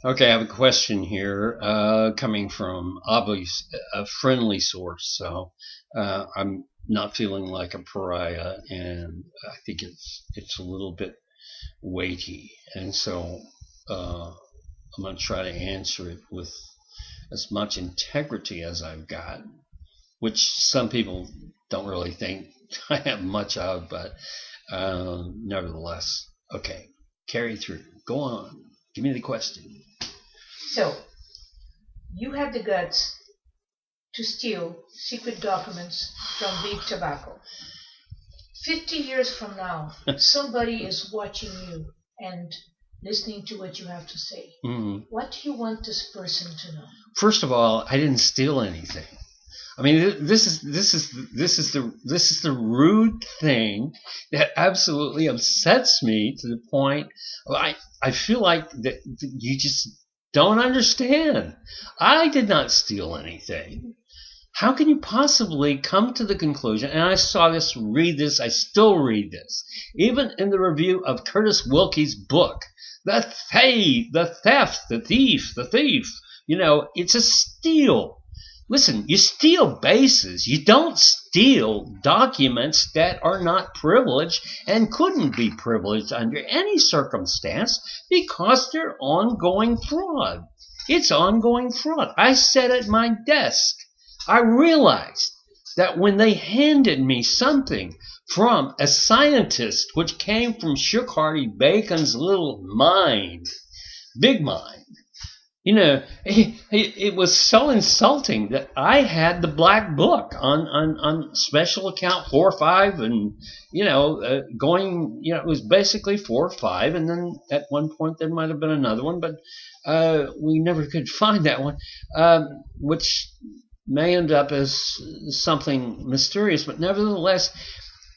Okay, I have a question here coming from obviously a friendly source, so I'm not feeling like a pariah, and I think it's a little bit weighty, and so I'm going to try to answer it with as much integrity as I've got, which some people don't really think I have much of, but nevertheless, okay, carry through. Go on, give me the question. So, you had the guts to steal secret documents from Big Tobacco. 50 years from now, somebody is watching you and listening to what you have to say. Mhm. What do you want this person to know? First of all, I didn't steal anything. I mean, this is the rude thing that absolutely upsets me to the point. I feel like that you just don't understand. I did not steal anything. How can you possibly come to the conclusion? And I saw this, read this, I still read this, even in the review of Curtis Wilkie's book, the thief, the thief. It's a steal. Listen, you steal bases. You don't steal documents that are not privileged and couldn't be privileged under any circumstance because they're ongoing fraud. It's ongoing fraud. I sat at my desk. I realized that when they handed me something from a scientist, which came from Shook Hardy Bacon's little mind, big mind, it was so insulting that I had the black book on special account 4 or 5, and going, it was basically 4 or 5, and then at one point there might have been another one, but we never could find that one, which may end up as something mysterious, but nevertheless,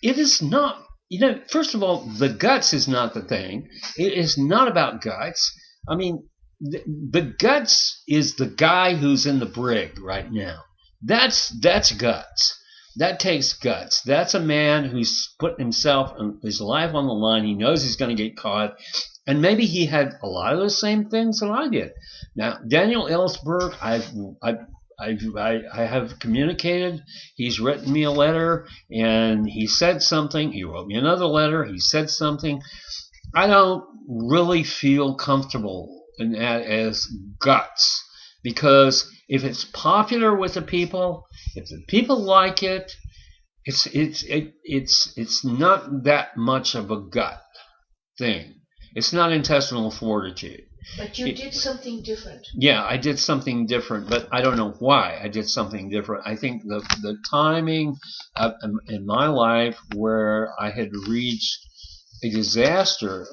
it is not. First of all, the guts is not the thing. It is not about guts. I mean, the guts is the guy who's in the brig right now. That's guts. That takes guts. That's a man who's putting himself and his life on the line. He knows he's going to get caught, and maybe he had a lot of the same things that I did. Now, Daniel Ellsberg, I have communicated. He's written me a letter, and he said something. He wrote me another letter. He said something. I don't really feel comfortable in that as guts, because if it's popular with the people, if the people like it, it's not that much of a gut thing. It's not intestinal fortitude. But you did something different. Yeah, I did something different, but I don't know why I did something different. I think the timing in my life where I had reached a disaster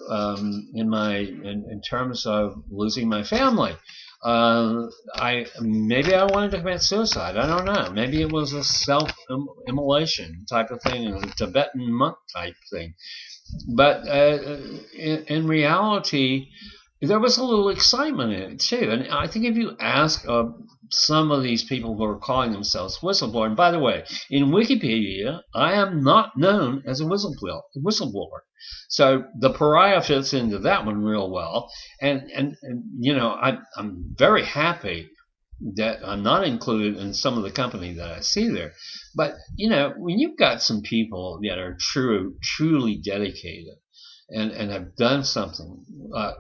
in terms of losing my family. Maybe I wanted to commit suicide. I don't know. Maybe it was a self-immolation type of thing, a Tibetan monk type thing. But in reality, there was a little excitement in it too. And I think if you ask some of these people who are calling themselves whistleblower, and by the way, in Wikipedia, I am not known as a whistleblower. So the pariah fits into that one real well. And I'm very happy that I'm not included in some of the company that I see there. But when you've got some people that are truly dedicated and have done something,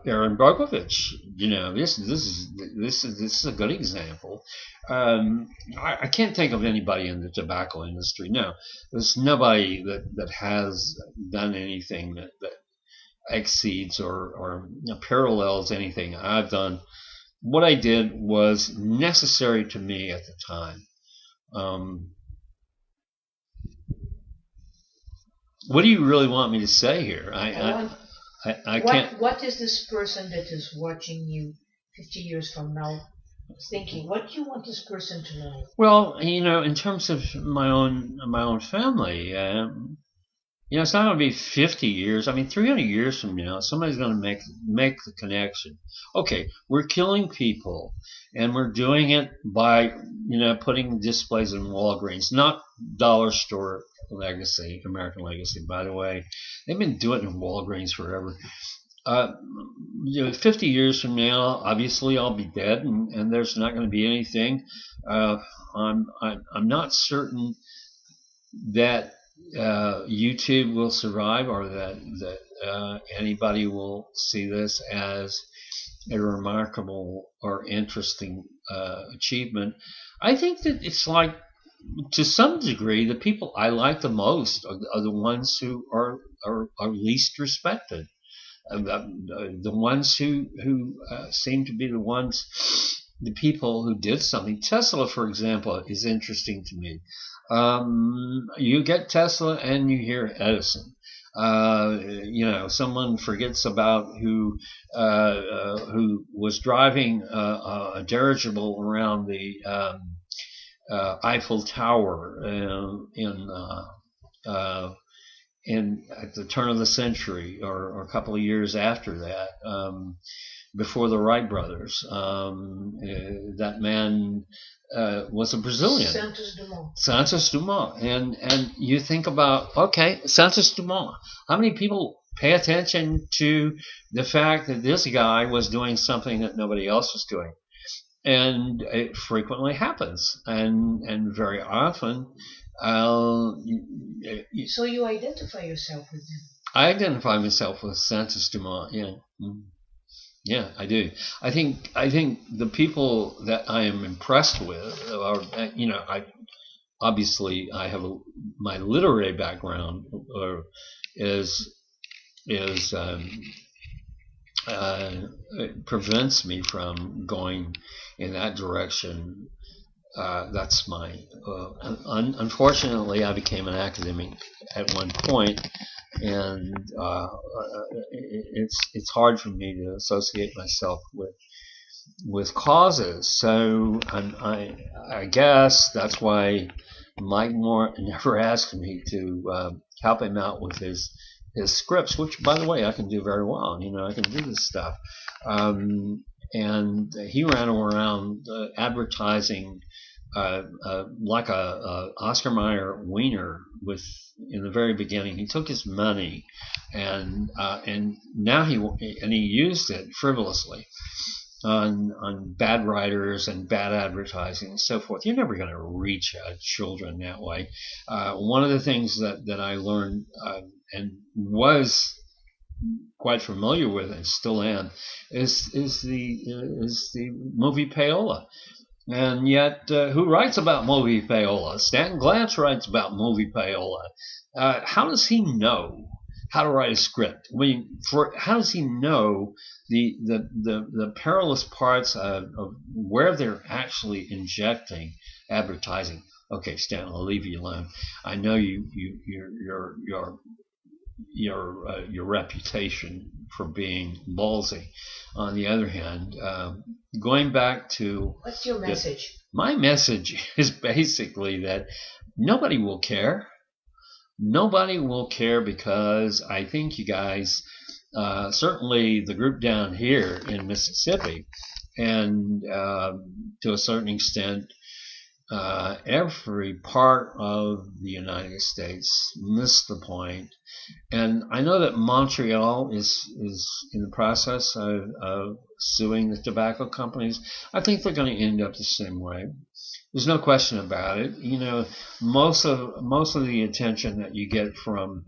Aaron Brockovich, this is a good example. I can't think of anybody in the tobacco industry. No, there's nobody that has done anything that exceeds or parallels anything I've done. What I did was necessary to me at the time. Um, what do you really want me to say here? I can't. What is this person that is watching you 50 years from now thinking? What do you want this person to know? Well, in terms of my own family, it's not going to be 50 years. I mean, 300 years from now, somebody's going to make the connection. Okay, we're killing people, and we're doing it by putting displays in Walgreens, not dollar store legacy, American Legacy. By the way, they've been doing it in Walgreens forever. Uh, 50 years from now, obviously I'll be dead, and there's not going to be anything. Uh, I'm not certain that YouTube will survive, or that anybody will see this as a remarkable or interesting achievement. I think that it's like, to some degree, the people I like the most are the ones who are least respected. The ones who seem to be the people who did something. Tesla, for example, is interesting to me. You get Tesla and you hear Edison. Someone forgets about who was driving a dirigible around the Eiffel Tower at the turn of the century, or a couple of years after that, before the Wright brothers. That man was a Brazilian. Santos Dumont. And you think about, okay, Santos Dumont. How many people pay attention to the fact that this guy was doing something that nobody else was doing? And it frequently happens, and very often. So you identify yourself with them? I identify myself with Santos Dumont. Yeah, yeah, I do. I think the people that I am impressed with are, I have my literary background is it prevents me from going in that direction. That's my. Unfortunately, I became an academic at one point, and it's hard for me to associate myself with causes. So I guess that's why Mike Moore never asked me to help him out with his scripts, which, by the way, I can do very well. I can do this stuff. And he ran around advertising like a Oscar Mayer wiener in the very beginning. He took his money and now he used it frivolously on bad writers and bad advertising and so forth. You're never going to reach children that way. One of the things that I learned and was quite familiar with, and still am, is the movie Payola. And yet, who writes about movie Payola? Stanton Glantz writes about movie Payola. How does he know how to write a script? How does he know the perilous parts of where they're actually injecting advertising? Okay, Stanton, I'll leave you alone. I know your reputation for being ballsy. On the other hand, going back to what's your message? My message is basically that nobody will care. Nobody will care, because I think you guys, certainly the group down here in Mississippi, and to a certain extent, every part of the United States missed the point. And I know that Montreal is in the process of suing the tobacco companies. I think they're going to end up the same way. There's no question about it. Most of the attention that you get from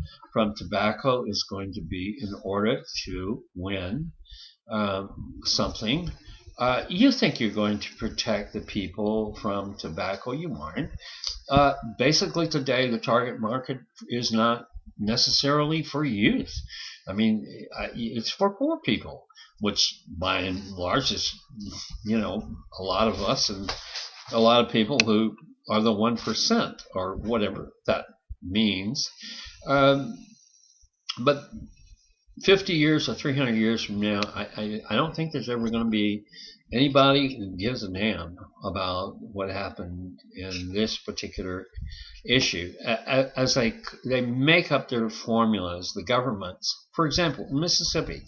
tobacco is going to be in order to win something. You think you're going to protect the people from tobacco. You aren't. Basically, today, the target market is not necessarily for youth. I mean, it's for poor people, which by and large is, a lot of us and a lot of people who are the 1%, or whatever that means. But 50 years or 300 years from now, I don't think there's ever going to be anybody who gives a damn about what happened in this particular issue. As they make up their formulas, the governments, for example, in Mississippi,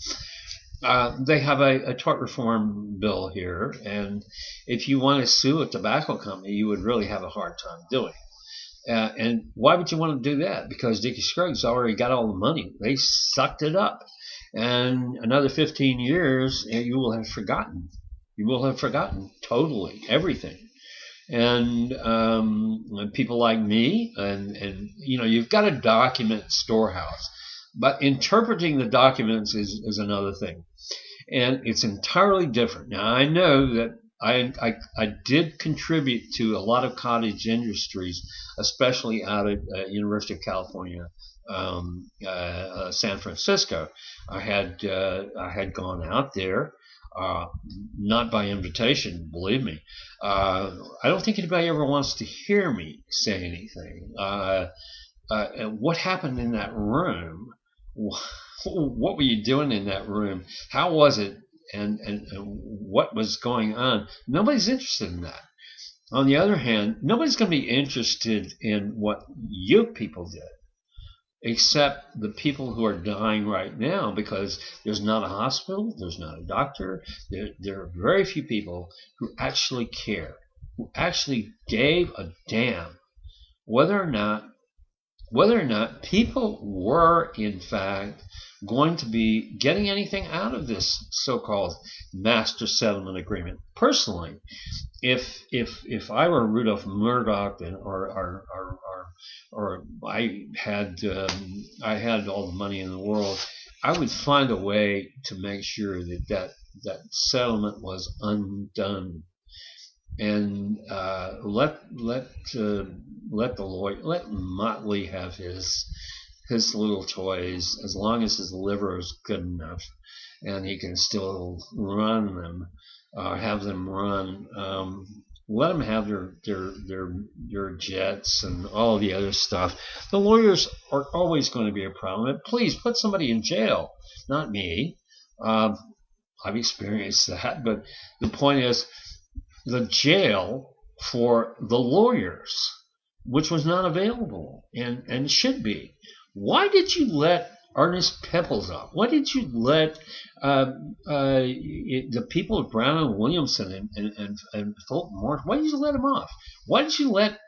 they have a tort reform bill here, and if you want to sue a tobacco company, you would really have a hard time doing it. And why would you want to do that? Because Dickie Scruggs already got all the money. They sucked it up. and another 15 years, you will have forgotten. You will have forgotten totally everything. And people like me, and you've got a document storehouse, but interpreting the documents is another thing, and it's entirely different. Now I know that I did contribute to a lot of cottage industries, especially out at University of California, San Francisco. I had gone out there, not by invitation, believe me. I don't think anybody ever wants to hear me say anything. And what happened in that room? What were you doing in that room? How was it? And what was going on? Nobody's interested in that. On the other hand, nobody's going to be interested in what you people did, except the people who are dying right now, because there's not a hospital, there's not a doctor, there are very few people who actually care, who actually gave a damn whether or not people were in fact going to be getting anything out of this so-called master settlement agreement. Personally, if I were Rudolph Murdoch or I had all the money in the world, I would find a way to make sure that settlement was undone, and let Motley have his little toys, as long as his liver is good enough and he can still run them, have them run. Let them have their jets and all the other stuff. The lawyers are always going to be a problem. But please put somebody in jail, not me. I've experienced that, but the point is, the jail for the lawyers, which was not available and should be. Why did you let Ernest Pepples off? Why did you let the people of Brown and Williamson and Fulton Morris? Why did you let them off? Why did you let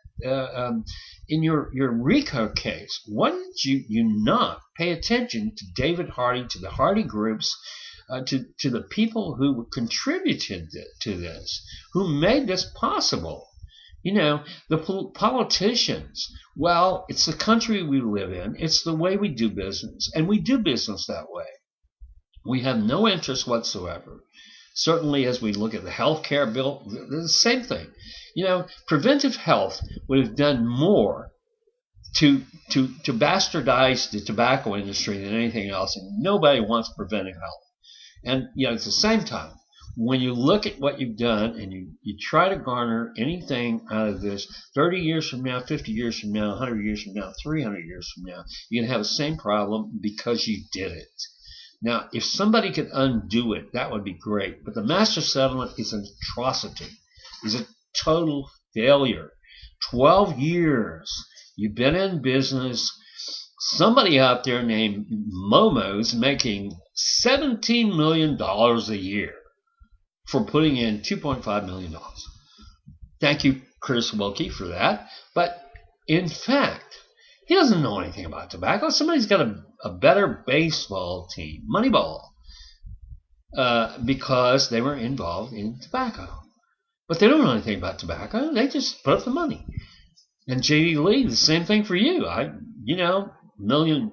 in your RICO case? Why did you not pay attention to David Hardy, to the Hardy groups, to the people who contributed to this, who made this possible? The politicians, well, it's the country we live in. It's the way we do business, and we do business that way. We have no interest whatsoever. Certainly, as we look at the health care bill, the same thing. Preventive health would have done more to bastardize the tobacco industry than anything else, and nobody wants preventive health. And at the same time, when you look at what you've done and you try to garner anything out of this, 30 years from now, 50 years from now, 100 years from now, 300 years from now, you're going to have the same problem because you did it. Now, if somebody could undo it, that would be great. But the master settlement is an atrocity. It's a total failure. 12 years. You've been in business. Somebody out there named Momo's making $17 million a year for putting in $2.5 million. Thank you, Chris Wilkie, for that. But in fact, he doesn't know anything about tobacco. Somebody's got a better baseball team, Moneyball, because they were involved in tobacco. But they don't know anything about tobacco. They just put up the money. And J.D. Lee, the same thing for you. Million,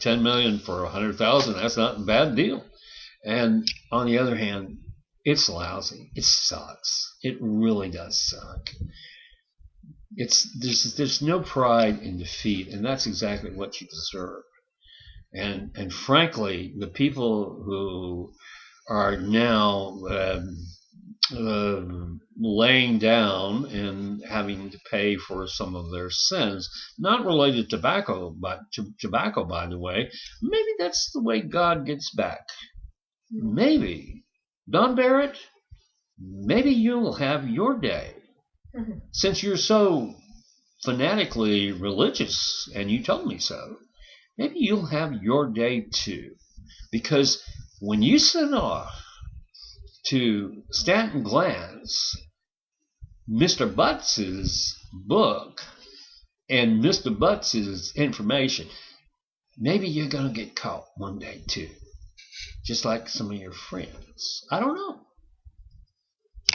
10 million for 100,000. That's not a bad deal. And on the other hand, it's lousy. It sucks. It really does suck. There's no pride in defeat, and that's exactly what you deserve. And frankly, the people who are now laying down and having to pay for some of their sins, not related to tobacco, but tobacco, by the way, maybe that's the way God gets back. Maybe. Don Barrett, maybe you'll have your day. Mm-hmm. Since you're so fanatically religious, and you told me so, maybe you'll have your day too. Because when you send off to Stanton Glantz Mr. Butts's book and Mr. Butts's information, maybe you're going to get caught one day too, just like some of your friends. I don't know.